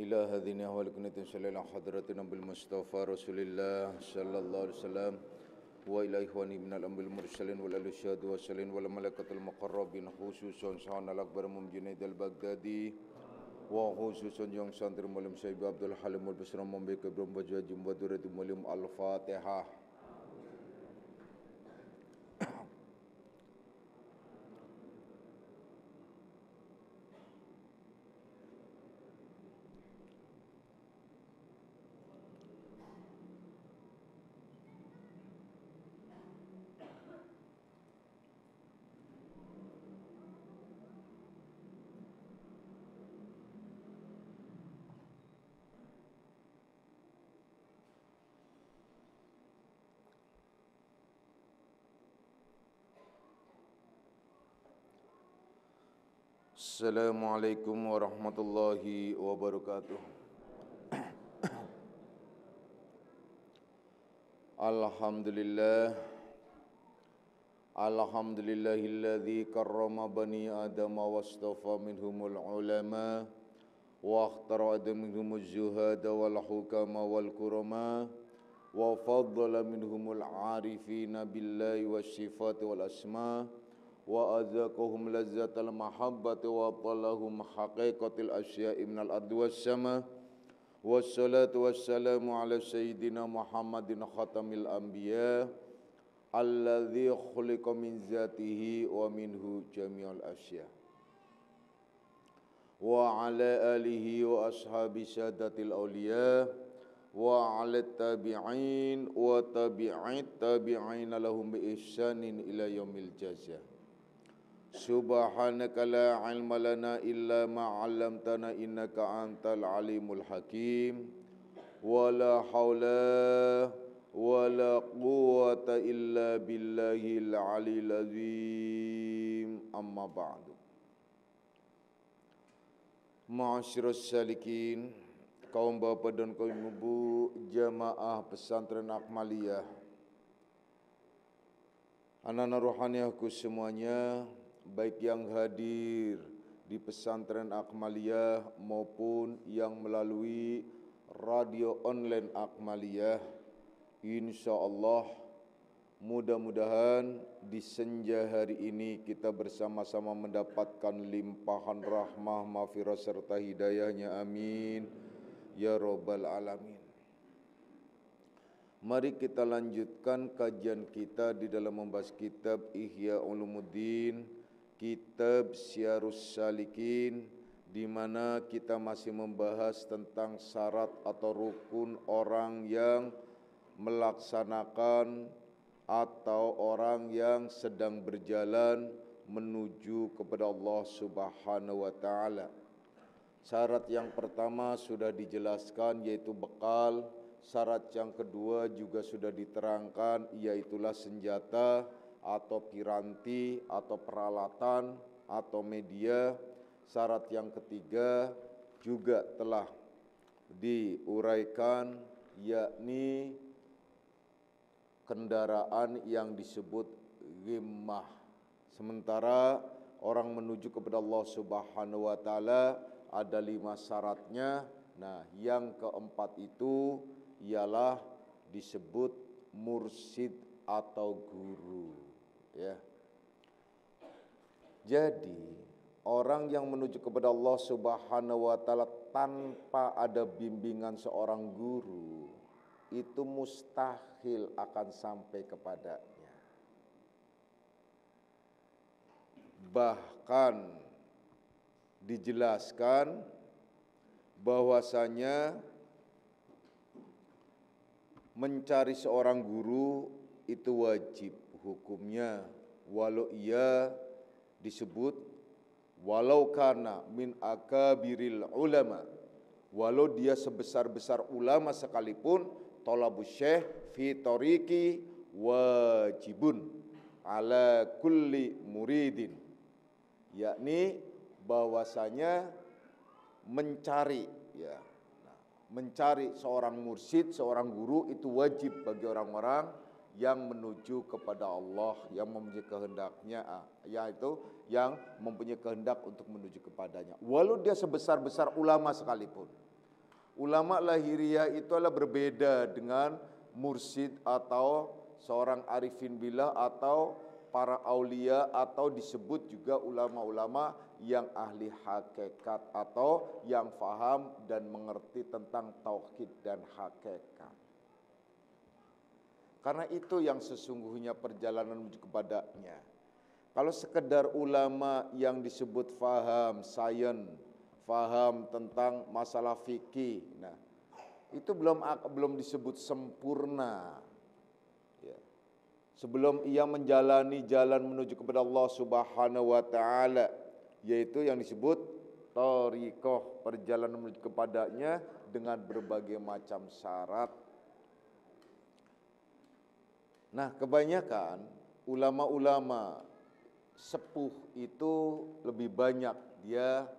إلى هذه والكنة صلى الله حضرتنا بالمصطفى رسول الله صلى الله عليه وسلم وإلى إخواني من الأنبياء المرسلين والأشهاد والسلين والملائكة المقربين خصوصا سعنا الأكبر ممجنيد البغدادي وخصوصا yang santri mulim Syekh Abdul Halim al-Basri membeka berbahagia jumpa durati mulim Al-Fatihah. Assalamualaikum warahmatullahi wabarakatuh. Alhamdulillahilladzi karrama bani Adam wastafa minhumul ulama wa akhtara minhumuz zuhada wal hukama wal kurama wa faddala minhumul arifina billahi wassifati wal asma wa azaqahum lazzatal mahabbati wa talahum haqiqatil asya'i minal ardi was sama wassalatu wassalamu ala sayyidina Muhammadin khatamil anbiya alladzi khuliqa min zatihi wa minhu jami'ul asya wa ala alihi wa ashabi sadatil awliya wa ala tabi'in wa tabi'it tabi'in lahum bi ihsanin ila yaumil jazaa. Subhanaka la ilma lana illa ma 'allamtana innaka antal alimul hakim wa la haula wa la quwwata illa billahil aliyil azim amma ba'du. Ma'asyiras salikin, kaum bapak dan kaum ibu jamaah pesantren Akmaliyah, anak-anak rohaniahku semuanya, baik yang hadir di pesantren Akmaliyah maupun yang melalui radio online Akmaliyah, insyaallah mudah-mudahan di senja hari ini kita bersama-sama mendapatkan limpahan rahmah, maghfirah serta hidayahnya, amin ya rabbal alamin. Mari kita lanjutkan kajian kita di dalam membahas kitab Ihya Ulumuddin, kitab Syarus Salikin, di mana kita masih membahas tentang syarat atau rukun orang yang melaksanakan atau orang yang sedang berjalan menuju kepada Allah Subhanahu wa taala. Syarat yang pertama sudah dijelaskan, yaitu bekal. Syarat yang kedua juga sudah diterangkan, yaitulah senjata atau piranti atau peralatan atau media. Syarat yang ketiga juga telah diuraikan, yakni kendaraan yang disebut ghimmah. Sementara orang menuju kepada Allah Subhanahu wa taala ada 5 syaratnya. Nah, yang keempat itu ialah disebut mursyid atau guru, ya. Jadi orang yang menuju kepada Allah Subhanahu wa taala tanpa ada bimbingan seorang guru itu mustahil akan sampai kepadanya. Bahkan dijelaskan bahwasanya mencari seorang guru itu wajib hukumnya, walau ia disebut walau kana min akabiril ulama, walau dia sebesar-besar ulama sekalipun, talabus syekh fi tariqi wajibun ala kulli muridin, yakni bahwasanya mencari, ya, mencari seorang mursyid, seorang guru itu wajib bagi orang-orang yang menuju kepada Allah, yang mempunyai kehendaknya, yaitu yang mempunyai kehendak untuk menuju kepadanya, walau dia sebesar-besar ulama sekalipun. Ulama lahiriah itu adalah berbeda dengan mursyid atau seorang arifin billah atau para aulia atau disebut juga ulama-ulama yang ahli hakikat atau yang faham dan mengerti tentang tauhid dan hakikat. Karena itu yang sesungguhnya perjalanan menuju kepadanya. Kalau sekedar ulama yang disebut faham, sains, faham tentang masalah fikih, nah itu belum disebut sempurna. Ya. Sebelum ia menjalani jalan menuju kepada Allah Subhanahu wa taala, yaitu yang disebut thariqah, perjalanan menuju kepadanya dengan berbagai macam syarat. Nah, kebanyakan ulama-ulama sepuh itu lebih banyak dia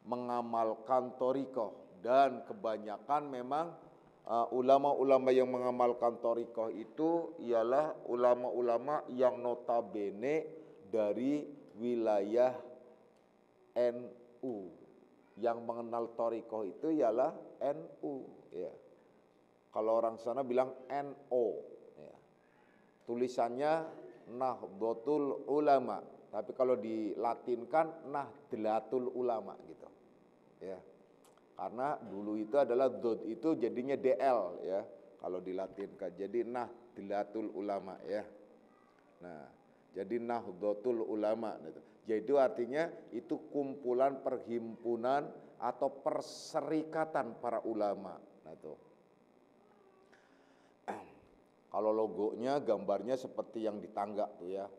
mengamalkan thariqah, dan kebanyakan memang ulama-ulama yang mengamalkan thariqah itu ialah ulama-ulama yang notabene dari wilayah NU. Yang mengenal thariqah itu ialah NU, ya. Kalau orang sana bilang NO, ya. Tulisannya Nahdlatul Ulama, tapi kalau dilatinkan Nahdlatul Ulama gitu. Ya. Karena dulu itu adalah dot itu jadinya DL, ya. Kalau dilatinkan jadi Nahdlatul Ulama, ya. Nah, jadi Nahdlatul Ulama gitu. Jadi artinya itu kumpulan, perhimpunan atau perserikatan para ulama. Nah, itu. Kalau logonya, gambarnya seperti yang di tangga tuh, ya.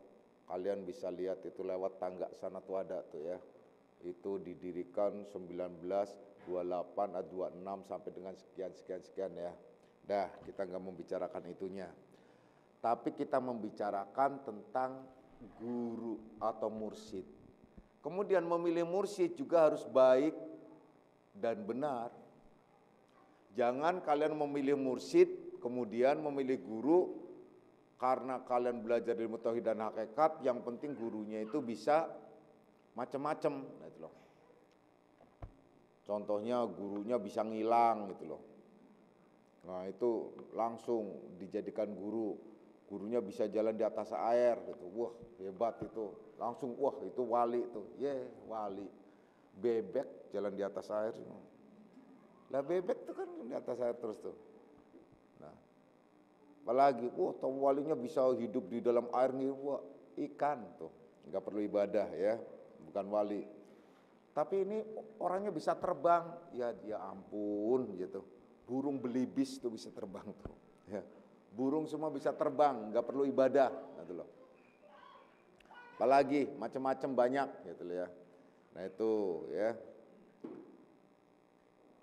Kalian bisa lihat itu lewat tangga sana tuh ada tuh, ya. Itu didirikan 1928 atau 26 sampai dengan sekian ya. Dah, kita nggak membicarakan itunya. Tapi kita membicarakan tentang guru atau mursyid. Kemudian memilih mursyid juga harus baik dan benar. Jangan kalian memilih mursyid kemudian memilih guru karena kalian belajar ilmu tauhid dan hakikat, yang penting gurunya itu bisa macam-macam, gitu loh. Contohnya gurunya bisa ngilang gitu loh. Nah, itu langsung dijadikan guru. Gurunya bisa jalan di atas air gitu. Wah, hebat itu. Langsung wah, itu wali itu. Wali. Bebek jalan di atas air. Lah bebek tuh kan di atas air terus tuh. Nah, apalagi, tahu walinya bisa hidup di dalam air nih, ikan tuh, nggak perlu ibadah, ya, bukan wali. Tapi ini orangnya bisa terbang, ya dia ampun gitu. Burung belibis tuh bisa terbang tuh, ya. Burung semua bisa terbang, nggak perlu ibadah, gitu loh. Apalagi macam-macam banyak, gitu loh, ya. Nah itu, ya.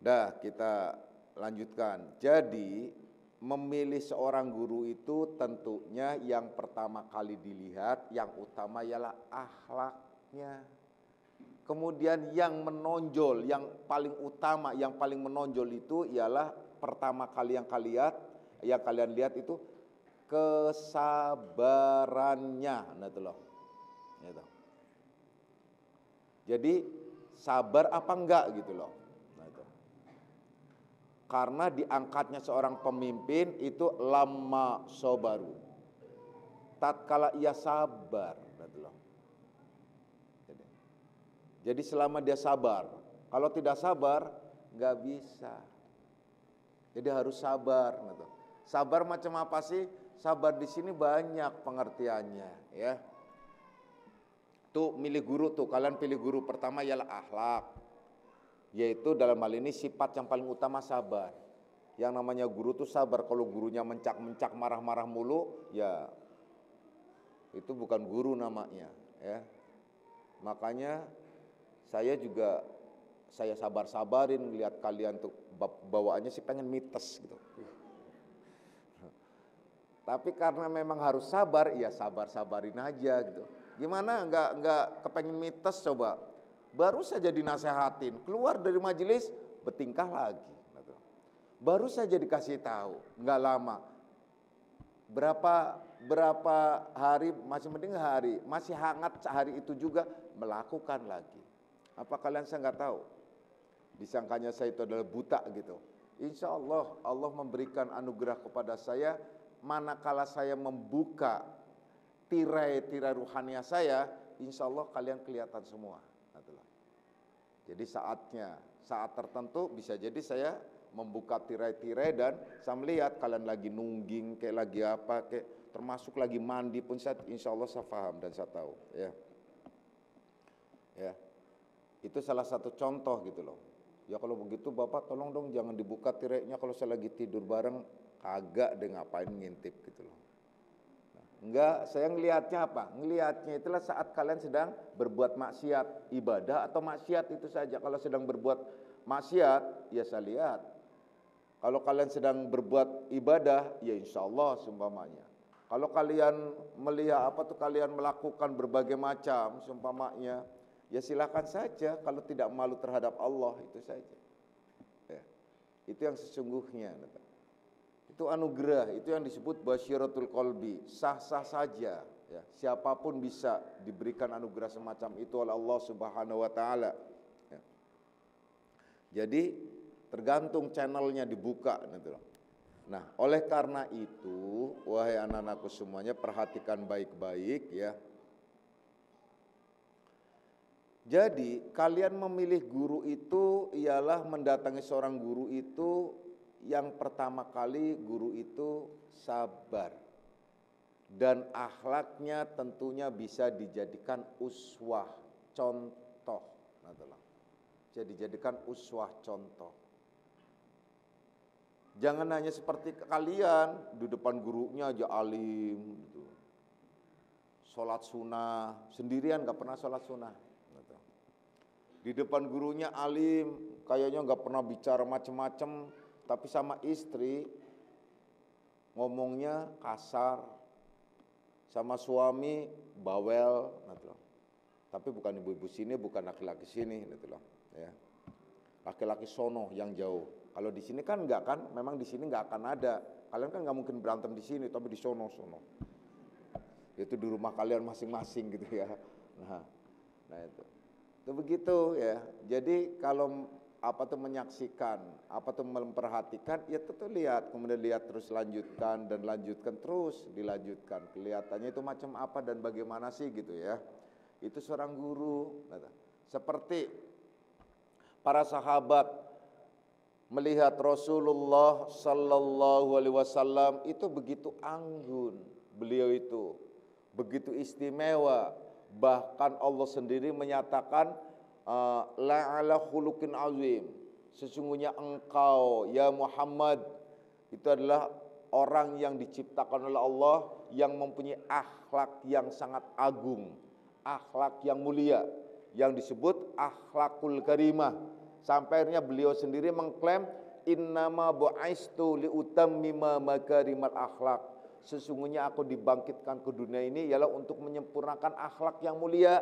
Dah, kita lanjutkan. Jadi memilih seorang guru itu tentunya yang pertama kali dilihat, yang utama ialah akhlaknya. Kemudian yang menonjol, yang paling utama, yang paling menonjol itu ialah pertama kali yang kalian lihat itu kesabarannya. Nah itu loh. Gitu. Jadi sabar apa enggak gitu loh. Karena diangkatnya seorang pemimpin itu lama sobaru, tatkala ia sabar. Jadi selama dia sabar, kalau tidak sabar nggak bisa. Jadi harus sabar. Sabar macam apa sih? Sabar di sini banyak pengertiannya, ya. Tuh milih guru tuh, kalian pilih guru pertama ialah akhlak. Yaitu dalam hal ini sifat yang paling utama sabar. Yang namanya guru tuh sabar. Kalau gurunya mencak-mencak, marah-marah mulu, ya itu bukan guru namanya, ya. Makanya saya sabar-sabarin lihat kalian tuh bawaannya sih pengen mites gitu. Tapi karena memang harus sabar, ya sabar-sabarin aja gitu. Gimana enggak kepengen mites coba? Baru saja dinasehatin, keluar dari majelis bertingkah lagi. Baru saja dikasih tahu, nggak lama. Berapa hari, masih mending hari, masih hangat hari itu juga melakukan lagi. Apa kalian saya nggak tahu? disangkanya saya itu adalah buta gitu. Insya Allah Allah memberikan anugerah kepada saya manakala saya membuka tirai-tirai ruhania saya, insya Allah kalian kelihatan semua. Jadi saat tertentu bisa jadi saya membuka tirai-tirai dan saya melihat kalian lagi nungging, kayak lagi apa, kayak termasuk lagi mandi pun saya, insya Allah saya paham dan saya tahu. Ya, itu salah satu contoh gitu loh. Ya kalau begitu Bapak tolong dong jangan dibuka tirainya kalau saya lagi tidur bareng, kagak deh ngapain ngintip gitu loh. Enggak, saya ngelihatnya apa? Ngelihatnya itulah saat kalian sedang berbuat maksiat, ibadah atau maksiat itu saja. Kalau sedang berbuat maksiat, ya saya lihat. Kalau kalian sedang berbuat ibadah, ya insya Allah seumpamanya. Kalau kalian melihat kalian melakukan berbagai macam seumpamanya, ya silakan saja. Kalau tidak malu terhadap Allah, itu saja. Ya, itu yang sesungguhnya. Itu anugerah, itu yang disebut basyiratul qalbi, sah-sah saja ya. Siapapun bisa diberikan anugerah semacam itu oleh Allah Subhanahu wa taala ya. Jadi tergantung channelnya dibuka gitu. Nah, oleh karena itu wahai anak-anakku semuanya perhatikan baik-baik ya. Jadi kalian memilih guru itu ialah mendatangi seorang guru itu. Yang pertama kali guru itu sabar dan akhlaknya tentunya bisa dijadikan uswah contoh. Jadi jadikan uswah contoh. Jangan hanya seperti kalian di depan gurunya aja alim gitu. Sholat sunnah sendirian, gak pernah sholat sunnah. Di depan gurunya alim, kayaknya gak pernah bicara macem-macem. Tapi sama istri ngomongnya kasar, sama suami bawel, tapi bukan ibu-ibu sini, bukan laki-laki sini, ya. Laki-laki sono yang jauh. Kalau di sini kan enggak kan, memang di sini enggak akan ada. Kalian kan enggak mungkin berantem di sini, tapi di sono. Itu di rumah kalian masing-masing gitu ya. Nah itu begitu ya. Jadi kalau menyaksikan, memperhatikan, ya tentu lihat, kemudian lihat terus lanjutkan dan lanjutkan terus dilanjutkan. Kelihatannya itu macam apa dan bagaimana sih gitu ya. Itu seorang guru. Seperti para sahabat melihat Rasulullah Sallallahu Alaihi Wasallam itu begitu anggun, beliau itu begitu istimewa. Bahkan Allah sendiri menyatakan la'ala khuluqin azim, sesungguhnya engkau ya Muhammad itu adalah orang yang diciptakan oleh Allah yang mempunyai akhlak yang sangat agung, akhlak yang mulia, yang disebut akhlakul karimah. Sampai akhirnya beliau sendiri mengklaim innama bu'istu liutammima makarimal akhlak, sesungguhnya aku dibangkitkan ke dunia ini ialah untuk menyempurnakan akhlak yang mulia.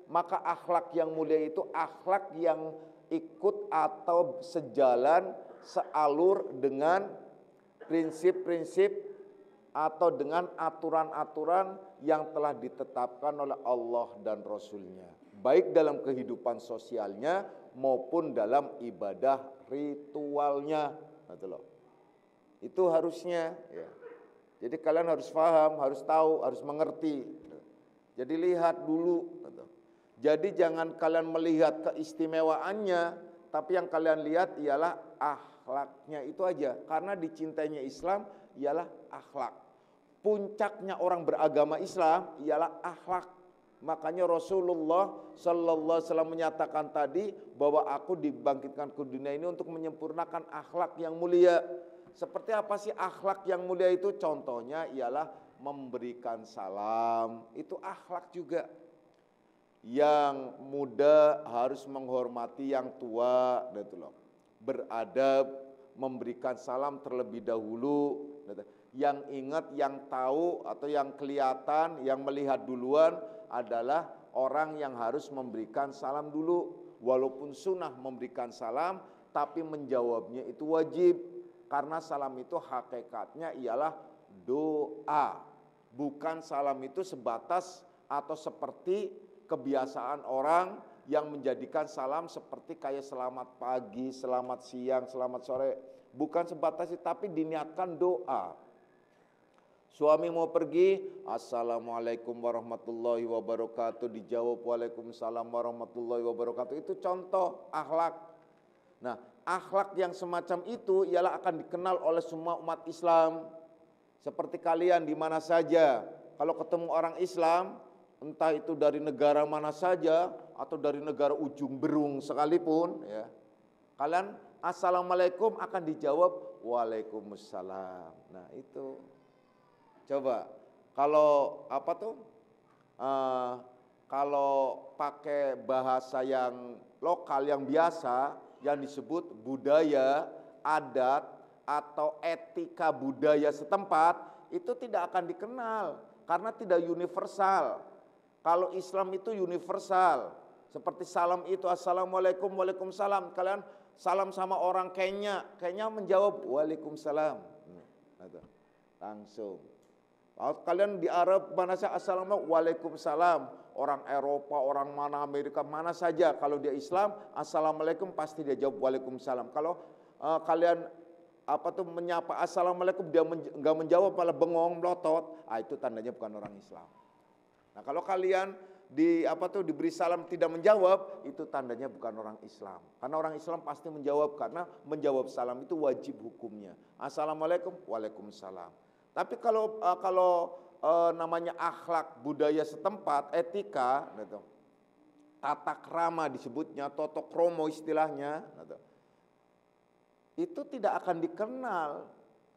Maka akhlak yang mulia itu akhlak yang ikut atau sejalan, sealur dengan prinsip-prinsip atau dengan aturan-aturan yang telah ditetapkan oleh Allah dan Rasul-Nya, baik dalam kehidupan sosialnya maupun dalam ibadah ritualnya. Itu harusnya ya. Jadi kalian harus paham, harus tahu, harus mengerti. Jadi lihat dulu. Jadi jangan kalian melihat keistimewaannya, tapi yang kalian lihat ialah akhlaknya itu aja. Karena dicintainya Islam ialah akhlak. Puncaknya orang beragama Islam ialah akhlak. Makanya Rasulullah Sallallahu Alaihi Wasallam menyatakan tadi bahwa aku dibangkitkan ke dunia ini untuk menyempurnakan akhlak yang mulia. Seperti apa sih akhlak yang mulia itu? Contohnya ialah memberikan salam. Itu akhlak juga. Yang muda harus menghormati yang tua, beradab, memberikan salam terlebih dahulu. Yang ingat, yang tahu atau yang kelihatan, yang melihat duluan adalah orang yang harus memberikan salam dulu. Walaupun sunnah memberikan salam, tapi menjawabnya itu wajib. Karena salam itu hakikatnya ialah doa. Bukan salam itu sebatas atau seperti kebiasaan orang yang menjadikan salam seperti kayak selamat pagi, selamat siang, selamat sore. Bukan sebatas itu, tapi diniatkan doa. Suami mau pergi, Assalamualaikum warahmatullahi wabarakatuh, dijawab Waalaikumsalam warahmatullahi wabarakatuh. Itu contoh akhlak. Nah, akhlak yang semacam itu ialah akan dikenal oleh semua umat Islam. Seperti kalian di mana saja, kalau ketemu orang Islam, entah itu dari negara mana saja atau dari negara ujung berung sekalipun, ya, kalian Assalamualaikum akan dijawab Waalaikumsalam. Nah itu, coba kalau apa tuh? Kalau pakai bahasa yang lokal yang biasa, yang disebut budaya, adat atau etika budaya setempat, itu tidak akan dikenal karena tidak universal. Kalau Islam itu universal, seperti salam itu Assalamualaikum, Waalaikumsalam. Kalian salam sama orang Kenya menjawab Waalaikumsalam. Langsung. Kalian di Arab mana saja Assalamualaikum, Waalaikumsalam. Orang Eropa, orang mana, Amerika, mana saja. Kalau dia Islam, Assalamualaikum pasti dia jawab Waalaikumsalam. Kalau kalian menyapa Assalamualaikum, dia enggak menjawab malah bengong, melotot, itu tandanya bukan orang Islam. Nah, kalau kalian diberi salam tidak menjawab, itu tandanya bukan orang Islam. Karena orang Islam pasti menjawab, karena menjawab salam itu wajib hukumnya. Assalamualaikum, Waalaikumsalam. Tapi kalau namanya akhlak budaya setempat, etika, gitu, tata krama disebutnya, toto kromo istilahnya, gitu, itu tidak akan dikenal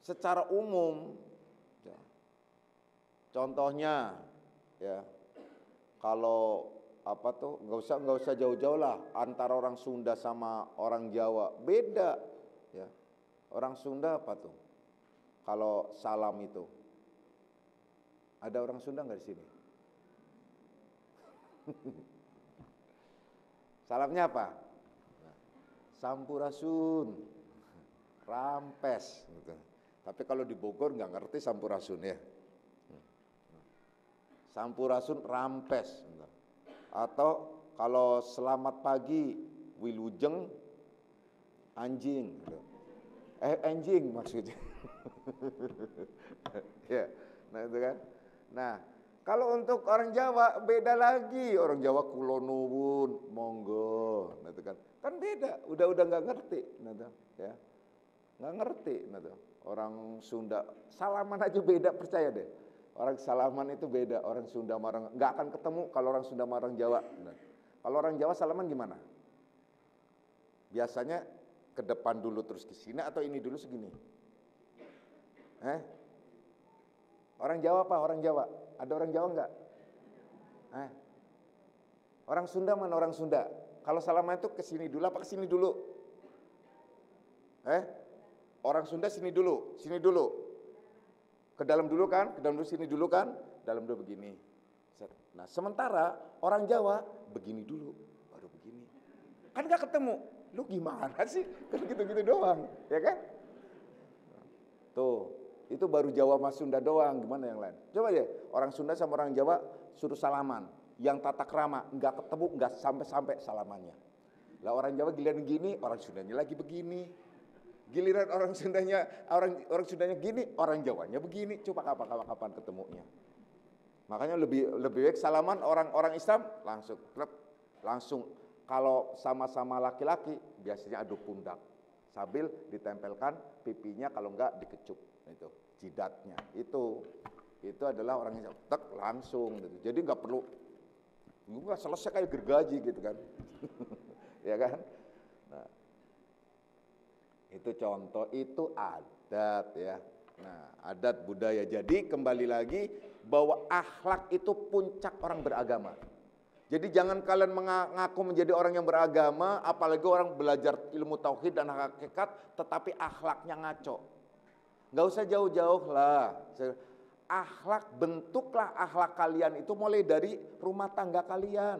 secara umum. Contohnya, ya, kalau nggak usah jauh-jauh lah antara orang Sunda sama orang Jawa, beda, ya. Orang Sunda apa tuh? Kalau salam itu, ada orang Sunda nggak di sini? Salamnya apa? Sampurasun, rampes, gitu. Tapi kalau di Bogor nggak ngerti sampurasun, ya. Sampurasun, rampes, gitu. Atau kalau selamat pagi, wilujeng, anjing, gitu. Anjing maksudnya. Ya, nah itu kan. Nah, kalau untuk orang Jawa beda lagi. Orang Jawa kulonuwun, monggo, nah itu kan. Kan beda, udah nggak ngerti, nah itu, ya. Nggak ngerti, nah itu. Orang Sunda salaman aja beda, percaya deh. Orang salaman itu beda, orang Sunda sama orang, nggak akan ketemu kalau orang Sunda sama orang Jawa. Nah, kalau orang Jawa salaman gimana? Biasanya ke depan dulu terus ke sini atau ini dulu segini? Orang Jawa apa? Orang Jawa? Ada orang Jawa enggak? Orang Sunda mana orang Sunda? Kalau salaman itu ke sini dulu apa ke sini dulu? Orang Sunda sini dulu, sini dulu. Ke dalam dulu kan? Ke dalam dulu, sini dulu kan? Dalam dulu begini. Nah, sementara orang Jawa begini dulu, baru begini. Kan enggak ketemu. Lu gimana sih? Kan gitu-gitu doang, ya kan? Tuh. Itu baru Jawa sama Sunda doang, gimana yang lain? Coba ya, orang Sunda sama orang Jawa suruh salaman, yang tata krama, enggak ketemu, enggak sampai-sampai salamannya. Lah orang Jawa giliran gini, orang Sundanya lagi begini. Giliran orang Sundanya gini, orang Jawanya begini. Coba kapan ketemunya? Makanya lebih baik salaman orang Islam langsung kalau sama-sama laki-laki biasanya adu pundak sambil ditempelkan pipinya, kalau enggak dikecup. Itu jidatnya, itu adalah orang yang langsung gitu. Jadi nggak perlu nggak selesai kayak gergaji gitu kan. Ya kan. Nah, itu contoh, itu adat, ya. Nah, adat budaya. Jadi kembali lagi bahwa akhlak itu puncak orang beragama. Jadi jangan kalian mengaku menjadi orang yang beragama, apalagi orang belajar ilmu tauhid dan hakikat tetapi akhlaknya ngaco. Gak usah jauh-jauh lah. Bentuklah akhlak kalian itu mulai dari rumah tangga kalian.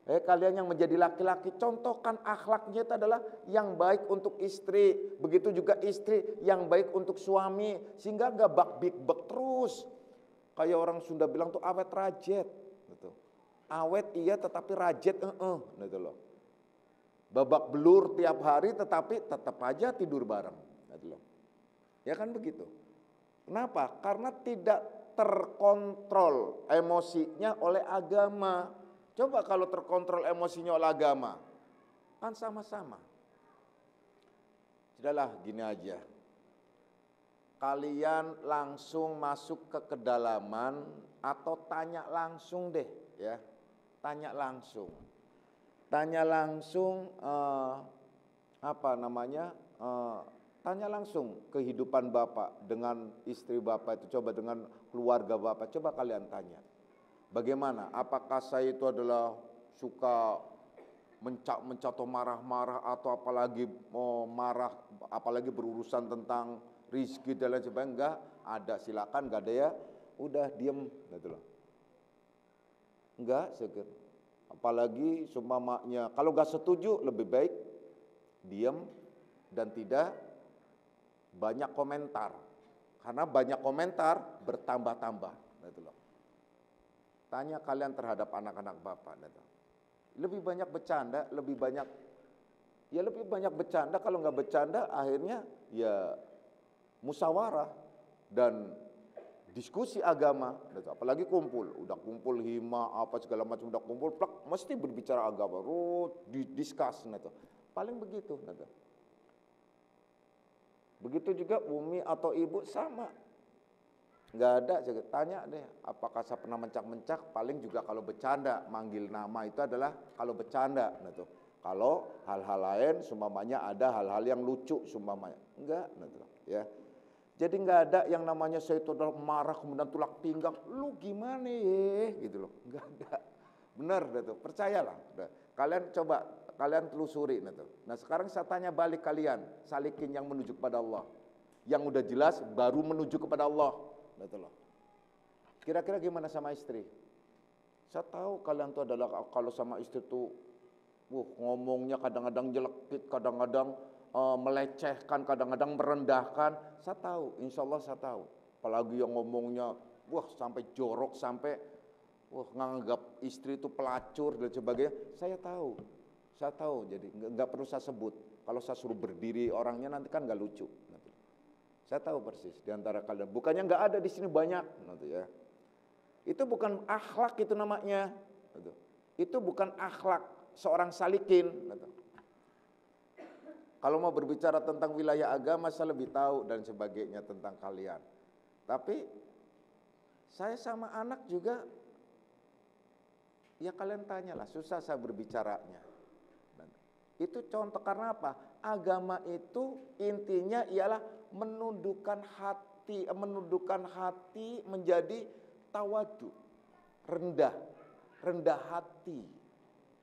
Kalian yang menjadi laki-laki, contohkan akhlaknya itu adalah yang baik untuk istri. Begitu juga istri yang baik untuk suami. Sehingga gak bak-bik-bak terus. Kayak orang Sunda bilang tuh awet rajet. Gitu. Awet iya tetapi rajit gitu loh. Babak belur tiap hari tetapi tetap aja tidur bareng gitu loh. Ya kan begitu. Kenapa? Karena tidak terkontrol emosinya oleh agama. Coba kalau terkontrol emosinya oleh agama, kan sama-sama. Sudahlah, gini aja. Kalian langsung masuk ke kedalaman atau tanya langsung deh ya. Tanya langsung. Tanya langsung tanya langsung kehidupan Bapak dengan istri Bapak itu, coba dengan keluarga Bapak, coba kalian tanya. Bagaimana? Apakah saya itu adalah suka mencak atau marah-marah atau apalagi marah, apalagi berurusan tentang rizki dan lain sebagainya? Enggak, ada silakan, enggak ada ya, udah diem gitu loh. Enggak, seger. Apalagi seumpamanya kalau enggak setuju lebih baik diem dan tidak banyak komentar. Karena banyak komentar bertambah-tambah gitu loh. Tanya kalian terhadap anak-anak Bapak gitu. Lebih banyak bercanda, lebih banyak bercanda. Kalau nggak bercanda akhirnya ya musyawarah dan diskusi agama gitu. Apalagi kumpul, udah kumpul hima apa segala macam udah kumpul, plak, mesti berbicara agama, discuss gitu. Paling begitu gitu. Begitu juga Umi atau Ibu sama. Nggak ada, tanya deh, apakah saya pernah mencak-mencak? Paling juga kalau bercanda, manggil nama itu adalah kalau bercanda gitu. Kalau hal-hal lain sumpamanya ada hal-hal yang lucu sumpamanya. Enggak gitu ya. Jadi nggak ada yang namanya saya itu adalah marah kemudian tulak pinggang, lu gimana ya gitu loh. Nggak ada. Benar gitu, percayalah. Kalian coba, kalian telusuri gitu. Nah sekarang saya tanya balik kalian, salikin yang menuju kepada Allah. Yang udah jelas baru menuju kepada Allah. Gitu loh. Kira-kira gimana sama istri? Saya tahu kalian tuh adalah kalau sama istri tuh ngomongnya kadang-kadang jelekit, kadang-kadang melecehkan, kadang-kadang merendahkan. Saya tahu, insya Allah saya tahu. Apalagi yang ngomongnya sampai jorok, sampai nganggap istri itu pelacur dan sebagainya. Saya tahu. Jadi nggak perlu saya sebut. Kalau saya suruh berdiri orangnya nanti kan nggak lucu. Saya tahu persis di antara kalian. Bukannya nggak ada di sini banyak, gitu ya. Itu bukan akhlak itu namanya. Gitu. Itu bukan akhlak seorang salikin. Gitu. Kalau mau berbicara tentang wilayah agama, saya lebih tahu dan sebagainya tentang kalian. Tapi saya sama anak juga, ya kalian tanyalah, susah saya berbicaranya. Itu contoh karena apa? Agama itu intinya ialah menundukkan hati menjadi tawadu, rendah hati.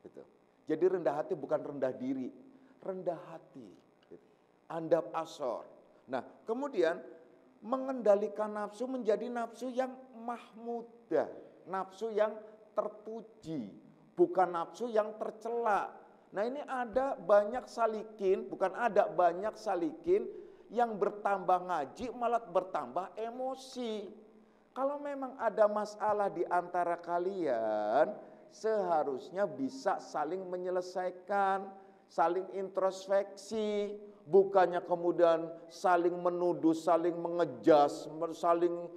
Gitu. Jadi rendah hati bukan rendah diri, rendah hati. Gitu. Andap asor. Nah, kemudian mengendalikan nafsu menjadi nafsu yang mahmudah, nafsu yang terpuji, bukan nafsu yang tercela. Nah ini ada banyak salikin yang bertambah ngaji malah bertambah emosi. Kalau memang ada masalah di antara kalian, seharusnya bisa saling menyelesaikan, saling introspeksi, bukannya kemudian saling menuduh, saling mengejas, saling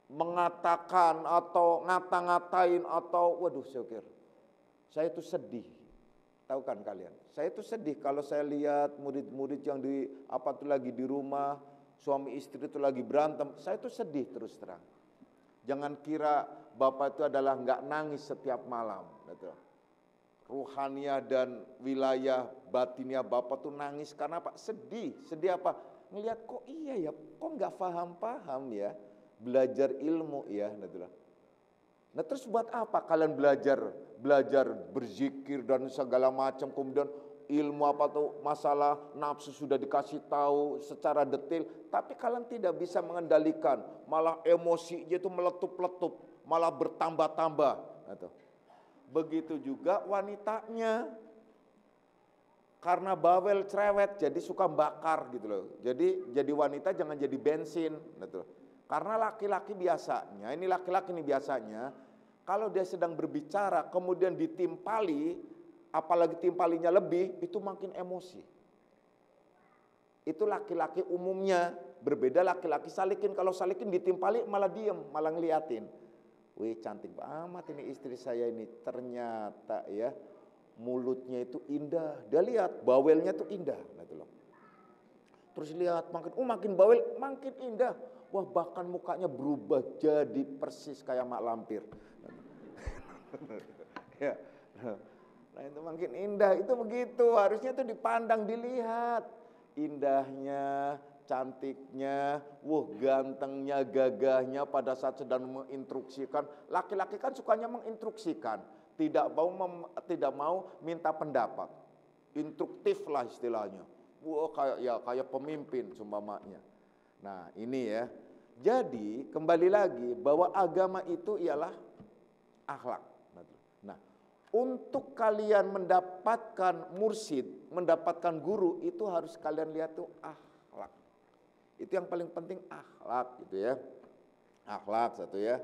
mengatakan atau ngata-ngatain atau saya itu sedih. Tahu kan kalian? Saya itu sedih kalau saya lihat murid-murid yang lagi di rumah, suami istri itu lagi berantem, saya itu sedih terus terang. Jangan kira Bapak itu adalah nggak nangis setiap malam, gitu. Ruhania dan wilayah batinnya Bapak tuh nangis karena apa? Sedih apa? Ngelihat kok iya ya, kok nggak paham ya? Belajar ilmu ya, nah terus buat apa kalian belajar berzikir dan segala macam, kemudian ilmu apa tuh masalah nafsu sudah dikasih tahu secara detail, tapi kalian tidak bisa mengendalikan, malah emosinya itu meletup-letup, malah bertambah-tambah. Begitu juga wanitanya, karena bawel cerewet jadi suka bakar gitu loh. Jadi wanita jangan jadi bensin gitu. Karena laki-laki biasanya, ini laki-laki nih biasanya, kalau dia sedang berbicara kemudian ditimpali, apalagi timpalinya lebih, itu makin emosi. Itu laki-laki umumnya, berbeda laki-laki salikin. Kalau salikin ditimpali malah diem, malah ngeliatin. Wih, cantik amat ini istri saya ini, ternyata ya mulutnya itu indah. Dia lihat bawelnya tuh indah, gitu loh. Terus lihat makin bawel, makin indah. Wah, bahkan mukanya berubah jadi persis kayak mak lampir. Ya. Nah, itu makin indah, itu begitu. Harusnya itu dipandang, dilihat. Indahnya, cantiknya, gantengnya, gagahnya pada saat sedang menginstruksikan. Laki-laki kan sukanya menginstruksikan, tidak mau minta pendapat. Instruktif lah istilahnya. Kayak pemimpin seumpamanya. Nah, ini ya. Jadi kembali lagi bahwa agama itu ialah akhlak. Nah, untuk kalian mendapatkan mursyid, mendapatkan guru, itu harus kalian lihat tuh akhlak. Itu yang paling penting, akhlak gitu ya. Akhlak satu ya.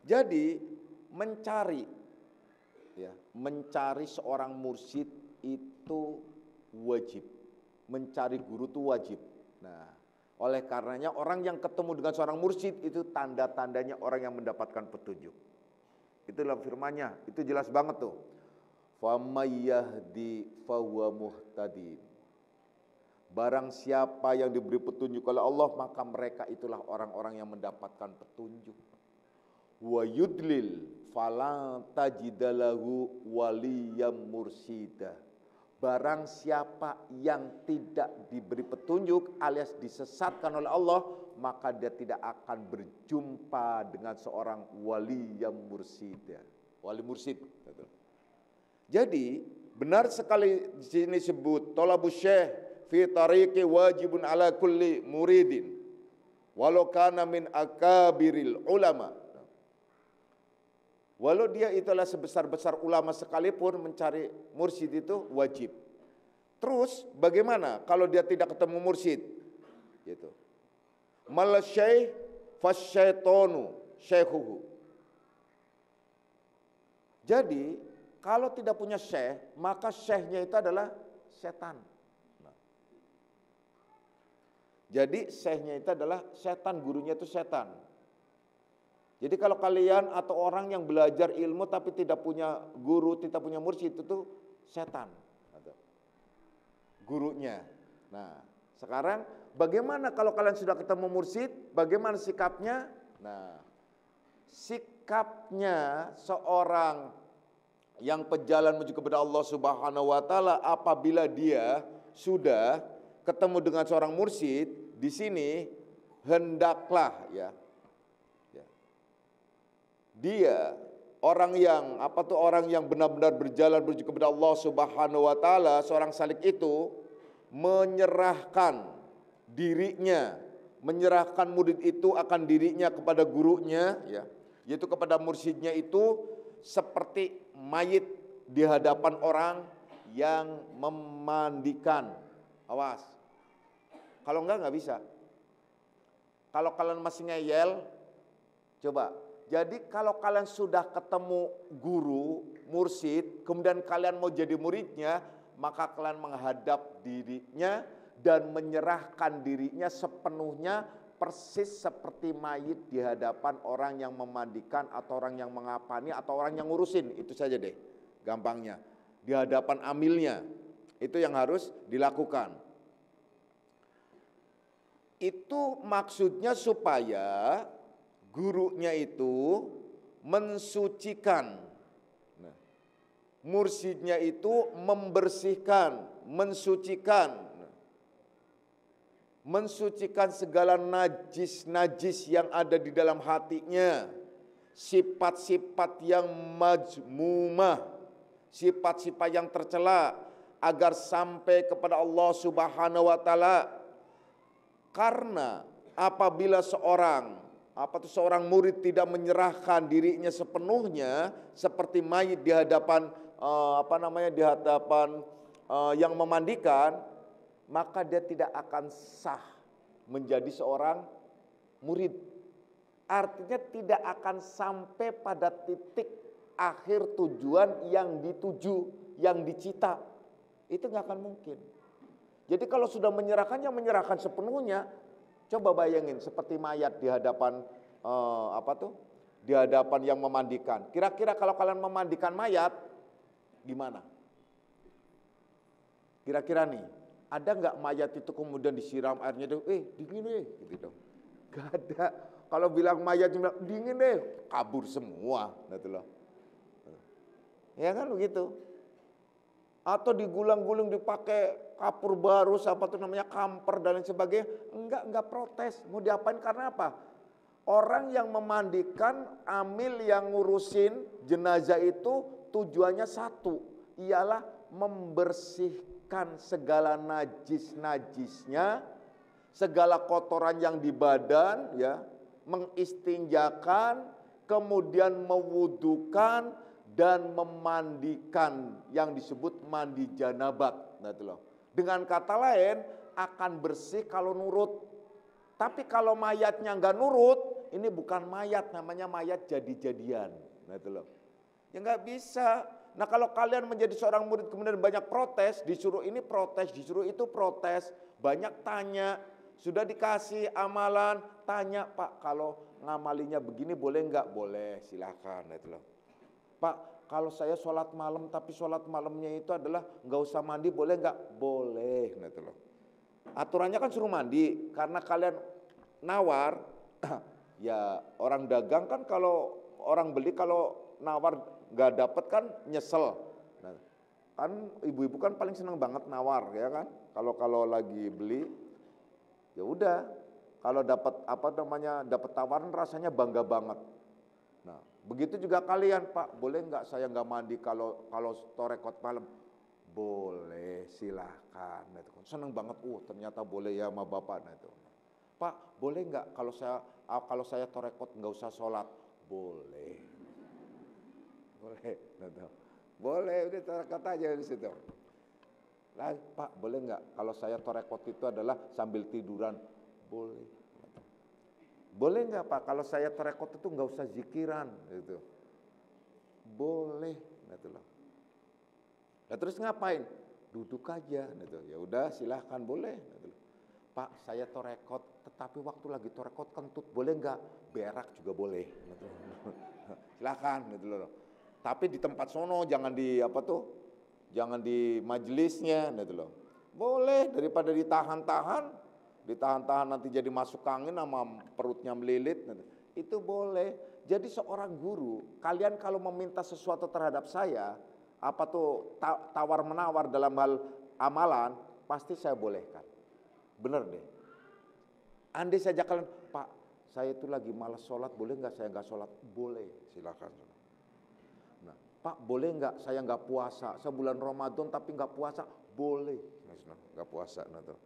Jadi mencari seorang mursyid itu wajib. Mencari guru itu wajib. Nah, oleh karenanya orang yang ketemu dengan seorang mursyid itu tanda-tandanya orang yang mendapatkan petunjuk. Itu dalam firman-Nya, itu jelas banget tuh. Famayahdi fahuwa muhtadin. Barang siapa yang diberi petunjuk oleh Allah, maka mereka itulah orang-orang yang mendapatkan petunjuk. Wa yudlil fala tajidalahu waliyam mursyidah. Barang siapa yang tidak diberi petunjuk alias disesatkan oleh Allah, maka dia tidak akan berjumpa dengan seorang wali yang mursyid. Wali mursyid. Jadi benar sekali di sini sebut thalabus syekh fi tariqi wajibun ala kulli muridin walau kana min akabiril ulama. Walau dia itulah sebesar-besar ulama sekalipun, mencari mursyid itu wajib. Terus bagaimana kalau dia tidak ketemu mursyid? Gitu. Mal syekh fasyaitonu syekhuhu. Jadi kalau tidak punya syekh, maka syekhnya itu adalah setan. Jadi syekhnya itu adalah setan, gurunya itu setan. Jadi kalau kalian atau orang yang belajar ilmu tapi tidak punya guru, tidak punya mursyid, itu setan. Gurunya. Nah, sekarang bagaimana kalau kalian sudah ketemu mursyid, bagaimana sikapnya? Nah, sikapnya seorang yang pejalan menuju kepada Allah Subhanahu wa taala apabila dia sudah ketemu dengan seorang mursyid, di sini hendaklah dia orang yang benar-benar berjalan menuju kepada Allah Subhanahu wa taala, seorang salik itu menyerahkan dirinya, menyerahkan murid itu akan dirinya kepada gurunya, yaitu kepada mursyidnya itu seperti mayit di hadapan orang yang memandikan. Awas, kalau enggak bisa. Kalau kalian masih ngeyel, coba. Jadi kalau kalian sudah ketemu guru, mursyid, kemudian kalian mau jadi muridnya, maka kalian menghadap dirinya dan menyerahkan dirinya sepenuhnya persis seperti mayit di hadapan orang yang memandikan atau orang yang mengapani atau orang yang ngurusin. Itu saja deh gampangnya. Di hadapan amilnya, itu yang harus dilakukan. Itu maksudnya supaya gurunya itu mensucikan, mursyidnya itu membersihkan, mensucikan segala najis yang ada di dalam hatinya, sifat-sifat yang majmumah, sifat-sifat yang tercela, agar sampai kepada Allah Subhanahu wa taala. Karena apabila seorang murid tidak menyerahkan dirinya sepenuhnya seperti mayit di hadapan yang memandikan, maka dia tidak akan sah menjadi seorang murid. Artinya tidak akan sampai pada titik akhir tujuan yang dituju, yang dicita. Itu nggak akan mungkin. Jadi kalau sudah menyerahkannya, menyerahkan sepenuhnya. Coba bayangin seperti mayat di hadapan di hadapan yang memandikan. Kira-kira kalau kalian memandikan mayat, gimana? Kira-kira nih, ada nggak mayat itu kemudian disiram airnya, dingin gitu dong. Gak ada. Kalau bilang mayat cuma dingin kabur semua, gitu loh. Ya kan begitu. Atau digulang-guling dipakai kapur baru, kamper dan lain sebagainya. Enggak protes. Mau diapain karena apa? Orang yang memandikan, amil yang ngurusin jenazah itu tujuannya satu, ialah membersihkan segala najis-najisnya, segala kotoran yang di badan, ya, mengistinjakan, kemudian mewudukan dan memandikan yang disebut mandi janabat. Nah, itu loh. Dengan kata lain akan bersih kalau nurut. Tapi kalau mayatnya nggak nurut, ini bukan mayat, namanya mayat jadi-jadian. Nah, itu loh. Ya nggak bisa. Nah, kalau kalian menjadi seorang murid kemudian banyak protes, disuruh ini protes, disuruh itu protes, banyak tanya, sudah dikasih amalan, tanya, Pak, kalau ngamalinya begini boleh nggak? Boleh, silakan. Nah, itu loh. Pak, kalau saya sholat malam tapi sholat malamnya itu adalah nggak usah mandi, boleh nggak? Boleh. Nah, itu loh. Aturannya kan suruh mandi, karena kalian nawar, ya orang dagang kan kalau orang beli kalau nawar nggak dapet kan nyesel. Nah, kan ibu-ibu kan paling senang banget nawar, ya kan? Kalau lagi beli, ya udah. Kalau dapat dapat tawaran rasanya bangga banget. Nah, begitu juga kalian, Pak, boleh nggak saya nggak mandi kalau torekot malam? Boleh, silahkan. Nah, itu kan seneng banget, ternyata boleh ya sama bapak. Nah, itu. Pak, boleh nggak kalau saya torekot nggak usah sholat? Boleh, boleh. Nah, itu. Boleh, udah torekot aja di situ. Nah, Pak, boleh nggak kalau saya torekot itu adalah sambil tiduran? Boleh. Boleh nggak, Pak, kalau saya torekot itu nggak usah zikiran? Gitu. Boleh. Nah, itu loh. Nah, terus ngapain? Duduk aja. Gitu. Ya udah, silahkan, boleh. Gitu. Pak, saya torekot, tetapi waktu lagi torekot kentut, boleh nggak? Berak juga boleh. Gitu. Silahkan. Gitu loh. Tapi di tempat sono, jangan di jangan di majelisnya. Gitu loh. Boleh, daripada ditahan-tahan nanti jadi masuk angin sama perutnya melilit. Gitu. Itu boleh. Jadi seorang guru, kalian kalau meminta sesuatu terhadap saya, tawar-menawar dalam hal amalan, pasti saya bolehkan. Bener deh. Andai saja kalian, Pak, saya itu lagi malas sholat, boleh nggak saya nggak sholat? Boleh, silakan. Nah, Pak, boleh nggak saya nggak puasa sebulan Ramadan tapi nggak puasa? Boleh, nggak puasa. Nah, tuh.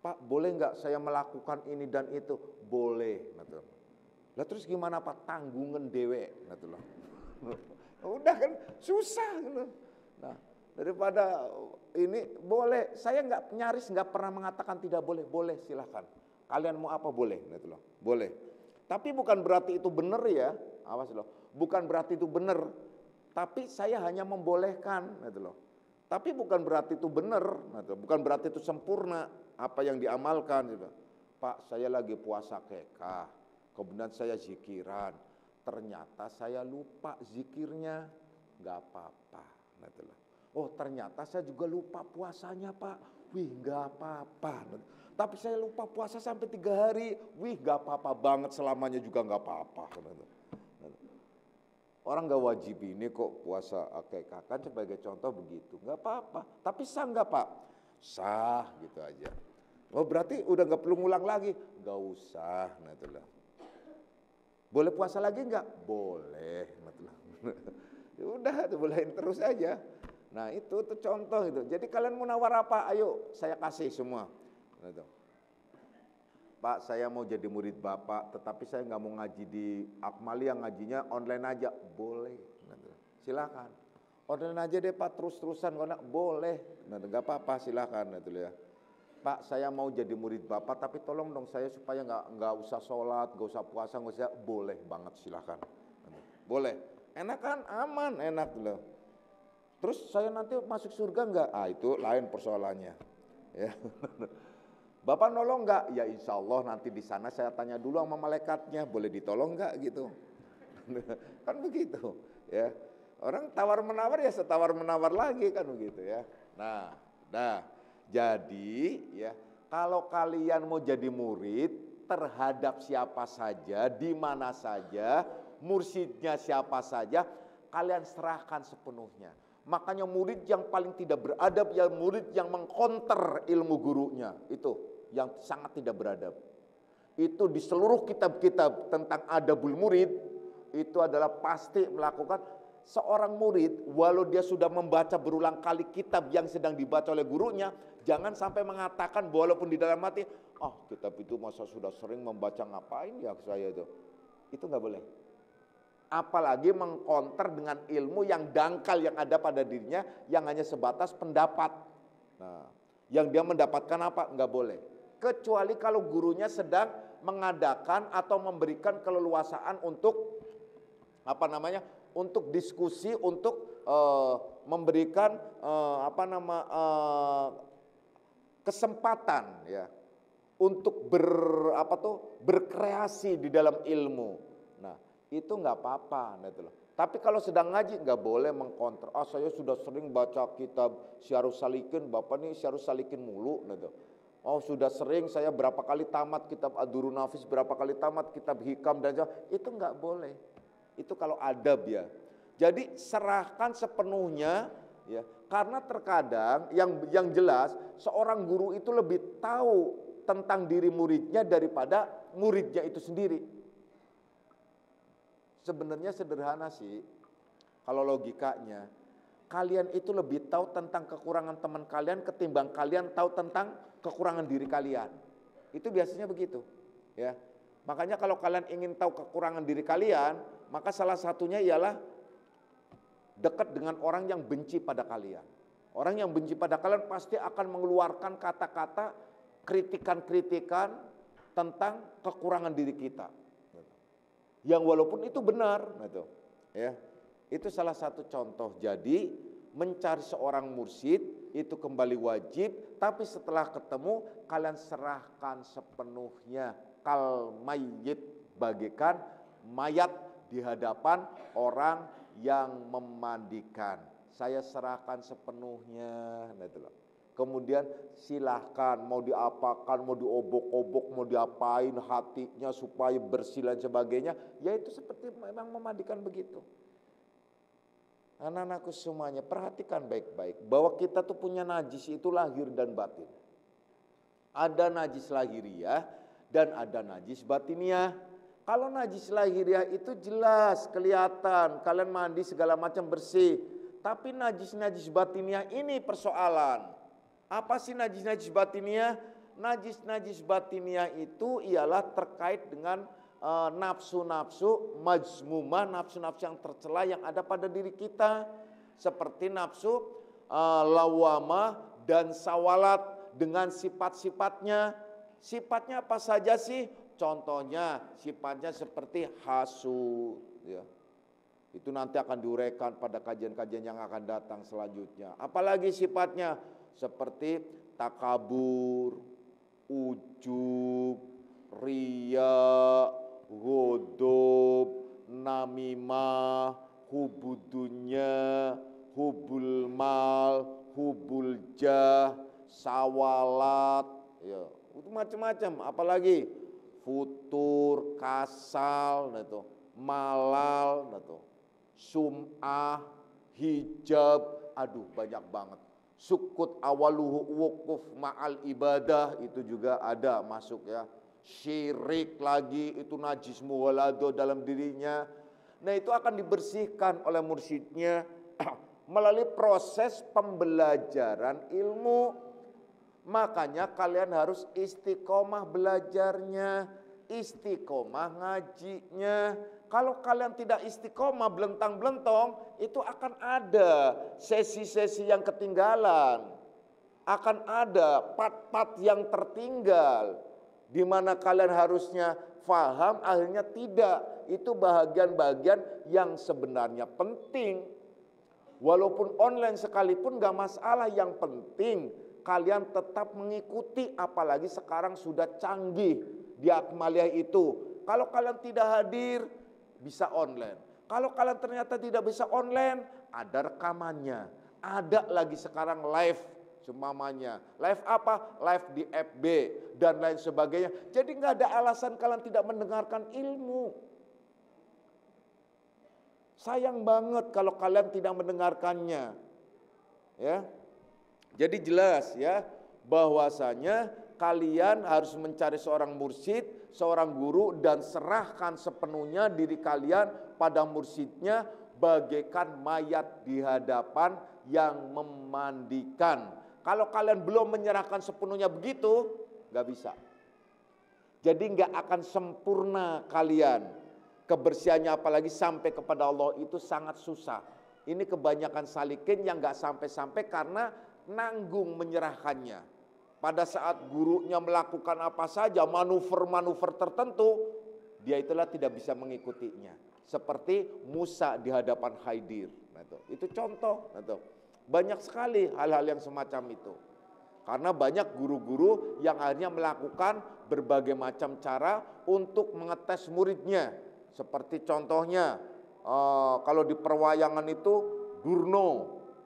Pak, boleh nggak saya melakukan ini dan itu? Boleh. Nah, tuh. Lah terus gimana, Pak? Tanggungan dewe. Nah, tuh. Udah kan susah gitu. Nah, daripada ini boleh, saya nyaris nggak pernah mengatakan tidak boleh. Boleh, silahkan. Kalian mau apa boleh, gitu loh. Boleh. Tapi bukan berarti itu benar ya, awas loh. Bukan berarti itu benar. Tapi saya hanya membolehkan, gitu loh. Tapi bukan berarti itu benar, gitu. Bukan berarti itu sempurna apa yang diamalkan, gitu. Pak, saya lagi puasa kekah, kemudian saya zikiran. Ternyata saya lupa zikirnya, nggak apa-apa. Oh, ternyata saya juga lupa puasanya, Pak. Wih, nggak apa-apa. Tapi saya lupa puasa sampai 3 hari. Wih, nggak apa-apa banget, selamanya juga nggak apa-apa. Orang nggak wajib ini kok puasa akikah, kan sebagai contoh begitu. Nggak apa-apa. Tapi sah nggak, Pak? Sah, gitu aja. Oh, berarti udah nggak perlu ngulang lagi? Nggak usah. Nah, itulah. Boleh puasa lagi enggak? Boleh. Ya udah, bolehin terus aja. Nah, itu contoh itu. Jadi kalian mau nawar apa? Ayo, saya kasih semua. Gitu. Pak, saya mau jadi murid Bapak, tetapi saya nggak mau ngaji di Akmali, yang ngajinya online aja. Boleh. Gitu. Silakan. Online aja deh, Pak, terus-terusan. Boleh. Nggak apa-apa, silakan. Gitu ya. Pak, saya mau jadi murid Bapak, tapi tolong dong saya supaya nggak usah sholat, nggak usah puasa, nggak usah. Boleh banget, silakan. Boleh. Enak kan? Aman, enak loh. Terus saya nanti masuk surga nggak? Ah, itu lain persoalannya. Ya. Bapak nolong nggak? Ya insya Allah nanti di sana saya tanya dulu sama malaikatnya, boleh ditolong nggak gitu. Kan begitu, ya. Orang tawar menawar ya setawar menawar lagi kan begitu ya. Nah, jadi ya kalau kalian mau jadi murid terhadap siapa saja, di mana saja, mursyidnya siapa saja, kalian serahkan sepenuhnya. Makanya murid yang paling tidak beradab ya murid yang mengkonter ilmu gurunya, itu yang sangat tidak beradab. Itu di seluruh kitab-kitab tentang adabul murid itu adalah pasti melakukan. Seorang murid walau dia sudah membaca berulang kali kitab yang sedang dibaca oleh gurunya, jangan sampai mengatakan walaupun di dalam hati, kitab itu masa sudah sering membaca, ngapain ya saya itu. Itu nggak boleh. Apalagi mengkonter dengan ilmu yang dangkal yang ada pada dirinya yang hanya sebatas pendapat. Nah, yang dia mendapatkan apa? Nggak boleh. Kecuali kalau gurunya sedang mengadakan atau memberikan keleluasaan untuk untuk diskusi, untuk memberikan kesempatan ya untuk berkreasi di dalam ilmu. Nah, itu nggak apa-apa, gitu loh. Tapi kalau sedang ngaji nggak boleh mengkonter. Saya sudah sering baca kitab Syarhus Salikin, Bapak nih Syarhus Salikin mulu, gitu. Sudah sering saya berapa kali tamat kitab Ad-Durrun Nafis, berapa kali tamat kitab Hikam dan itu nggak boleh. Itu kalau adab ya. Jadi serahkan sepenuhnya ya. Karena terkadang yang jelas seorang guru itu lebih tahu tentang diri muridnya daripada muridnya itu sendiri. Sebenarnya sederhana sih. Kalau logikanya, kalian itu lebih tahu tentang kekurangan teman kalian ketimbang kalian tahu tentang kekurangan diri kalian. Itu biasanya begitu, ya. Makanya kalau kalian ingin tahu kekurangan diri kalian, maka salah satunya ialah dekat dengan orang yang benci pada kalian. Orang yang benci pada kalian pasti akan mengeluarkan kata-kata kritikan-kritikan tentang kekurangan diri kita. Yang walaupun itu benar, gitu, ya. Itu salah satu contoh. Jadi mencari seorang mursyid itu kembali wajib, tapi setelah ketemu kalian serahkan sepenuhnya. Kal mayyit, bagaikan mayat di hadapan orang yang memandikan. Saya serahkan sepenuhnya, gitu loh. Kemudian silahkan mau diapakan, mau diobok-obok, mau diapain hatinya supaya bersih dan sebagainya. Ya itu seperti memang memandikan begitu. Anak-anakku semuanya perhatikan baik-baik bahwa kita tuh punya najis itu lahir dan batin. Ada najis lahiriah dan ada najis batiniah. Kalau najis lahiriah itu jelas kelihatan, kalian mandi segala macam bersih. Tapi najis-najis batiniah ini persoalan. Apa sih najis-najis batiniah? Najis-najis batiniah itu ialah terkait dengan nafsu-nafsu majmumah, nafsu-nafsu yang tercela yang ada pada diri kita. Seperti nafsu lawamah dan sawalat dengan sifat-sifatnya. Sifatnya apa saja sih? Contohnya sifatnya seperti hasud, ya. Itu nanti akan diuraikan pada kajian-kajian yang akan datang selanjutnya. Apalagi sifatnya seperti takabur, ujub, riya, ghodop, namimah, hubudunya, hubul mal, hubul jah, sawalat, ya, itu macam-macam. Apalagi futur, kasal, gitu, malal, gitu, sum'ah, hijab, aduh banyak banget. Sukut awaluhu wukuf ma'al ibadah itu juga ada masuk ya. Syirik lagi itu najis muwalado dalam dirinya. Nah itu akan dibersihkan oleh mursyidnya melalui proses pembelajaran ilmu. Makanya kalian harus istiqomah belajarnya, istiqomah ngajinya. Kalau kalian tidak istiqomah belentang-belentong, itu akan ada sesi-sesi yang ketinggalan. Akan ada part-part yang tertinggal, di mana kalian harusnya faham, akhirnya tidak. Itu bagian-bagian yang sebenarnya penting. Walaupun online sekalipun gak masalah, yang penting kalian tetap mengikuti, apalagi sekarang sudah canggih di Akmaliyah itu. Kalau kalian tidak hadir, bisa online. Kalau kalian ternyata tidak bisa online, ada rekamannya. Ada lagi sekarang live, seumpamanya. Live apa? Live di FB dan lain sebagainya. Jadi nggak ada alasan kalian tidak mendengarkan ilmu. Sayang banget kalau kalian tidak mendengarkannya. Ya. Jadi jelas ya, bahwasanya kalian harus mencari seorang mursyid, seorang guru, dan serahkan sepenuhnya diri kalian pada mursyidnya, bagaikan mayat di hadapan yang memandikan. Kalau kalian belum menyerahkan sepenuhnya begitu, gak bisa. Jadi gak akan sempurna kalian. Kebersihannya apalagi sampai kepada Allah itu sangat susah. Ini kebanyakan salikin yang gak sampai-sampai karena nanggung menyerahkannya. Pada saat gurunya melakukan apa saja, manuver-manuver tertentu, dia itulah tidak bisa mengikutinya. Seperti Musa di hadapan Khidir. Nah, itu contoh. Nah, banyak sekali hal-hal yang semacam itu. Karena banyak guru-guru yang akhirnya melakukan berbagai macam cara untuk mengetes muridnya. Seperti contohnya, kalau di perwayangan itu Durno,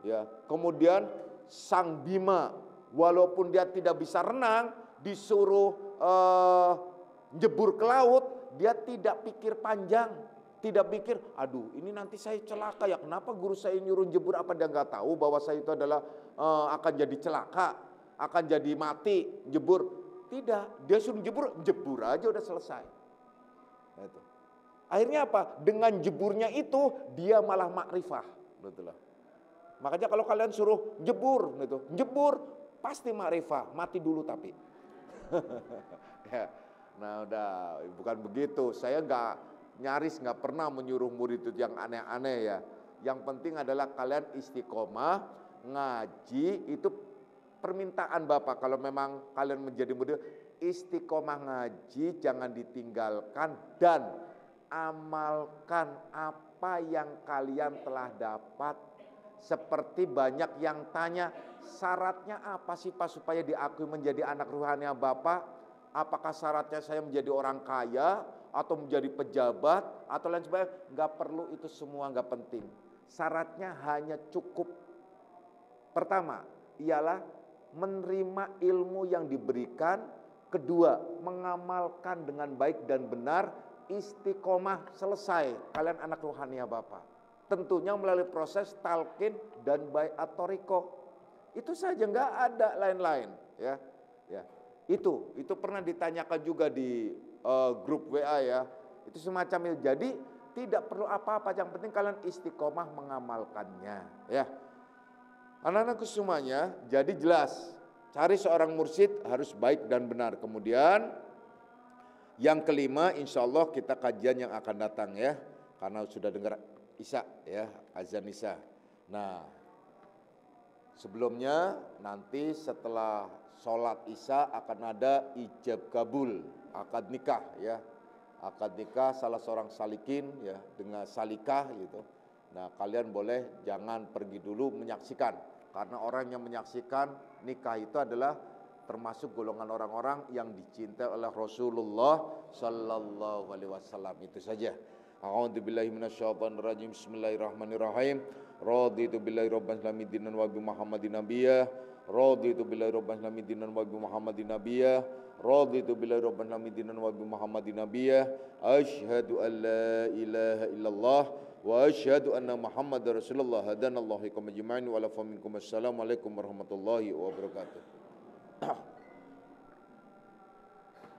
ya. Kemudian Sang Bima, walaupun dia tidak bisa renang, disuruh jebur ke laut, dia tidak pikir panjang, tidak pikir, aduh ini nanti saya celaka ya, kenapa guru saya nyuruh jebur, apa dia nggak tahu bahwa saya itu adalah akan jadi celaka, akan jadi mati, jebur. Tidak, dia suruh jebur aja udah selesai. Nah, itu. Akhirnya apa? Dengan jeburnya itu dia malah makrifah, betul. Makanya kalau kalian suruh jebur, gitu, jebur pasti makrifah, mati dulu tapi. Ya, nah udah, bukan begitu. Saya nyaris nggak pernah menyuruh murid itu yang aneh-aneh ya. Yang penting adalah kalian istiqomah ngaji, itu permintaan Bapak. Kalau memang kalian menjadi murid, istiqomah ngaji, jangan ditinggalkan dan amalkan apa yang kalian telah dapat. Seperti banyak yang tanya, syaratnya apa sih Pak supaya diakui menjadi anak ruhani Bapak? Apakah syaratnya saya menjadi orang kaya atau menjadi pejabat atau lain sebagainya? Gak perlu, itu semua gak penting. Syaratnya hanya cukup. Pertama, ialah menerima ilmu yang diberikan. Kedua, mengamalkan dengan baik dan benar. Istiqomah, selesai. Kalian anak ruhani Bapak. Tentunya melalui proses talqin dan baiat thariqah. Itu saja, nggak ada lain-lain, ya. Ya. Itu pernah ditanyakan juga di grup WA ya. Itu semacam itu. Jadi tidak perlu apa-apa, yang penting kalian istiqomah mengamalkannya, ya. Anak-anakku semuanya, jadi jelas, cari seorang mursyid harus baik dan benar. Kemudian yang kelima, insya Allah kita kajian yang akan datang ya, karena sudah dengar Isya ya, azan Isya. Nah, sebelumnya nanti setelah sholat Isya akan ada ijab kabul, akad nikah ya. Akad nikah salah seorang salikin ya dengan salikah gitu. Nah, kalian boleh jangan pergi dulu menyaksikan, karena orang yang menyaksikan nikah itu adalah termasuk golongan orang-orang yang dicintai oleh Rasulullah sallallahu alaihi wasallam. Itu saja. A'udzu billahi minasyaitonir rajim. Bismillahirrahmanirrahim. Raditu billahi rabban islamidinan wa bi Muhammadin nabiyya. Raditu billahi rabban islamidinan wa bi Muhammadin nabiyya. Raditu billahi rabban islamidinan wa bi Muhammadin nabiyya. Asyhadu an la ilaha illallah wa asyhadu anna Muhammadar Rasulullah. Hadanallahu ikum ajma'in wa la faminkum. Assalamualaikum warahmatullahi wabarakatuh.